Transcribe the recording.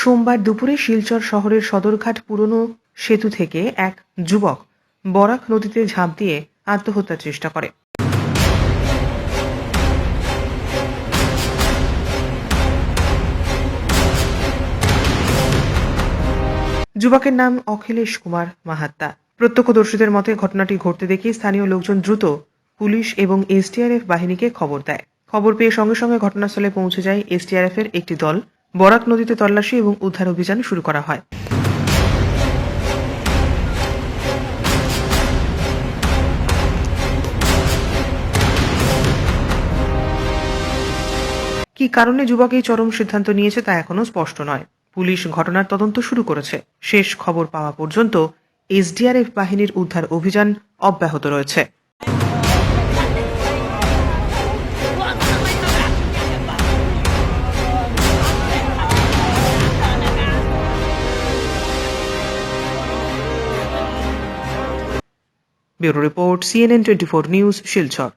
সোমবার দুপুরে শিলচর শহরের সদরঘাট পুরনো সেতু থেকে এক যুবক বরাক নদীতে ঝাঁপ দিয়ে আত্মহত্যার চেষ্টা করে। যুবকের নাম অখিলেশ কুমার মাহাত্তা। প্রত্যক্ষদর্শীদের মতে ঘটনাটি ঘটতে দেখে স্থানীয় লোকজন দ্রুত পুলিশ এবং এসডিআরএফ বাহিনীকে খবর দেয়। খবর পেয়ে সঙ্গে সঙ্গে ঘটনাস্থলে পৌঁছে যায় এসডিআরএফ এর একটি দল। বরাক নদীতে তল্লাশি এবং উদ্ধার অভিযান শুরু করা হয়। কি কারণে যুবক এই চরম সিদ্ধান্ত নিয়েছে তা এখনো স্পষ্ট নয়। পুলিশ ঘটনার তদন্ত শুরু করেছে। শেষ খবর পাওয়া পর্যন্ত এসডিআরএফ বাহিনীর উদ্ধার অভিযান অব্যাহত রয়েছে। Bureau report, CNN 24 news, Silchar.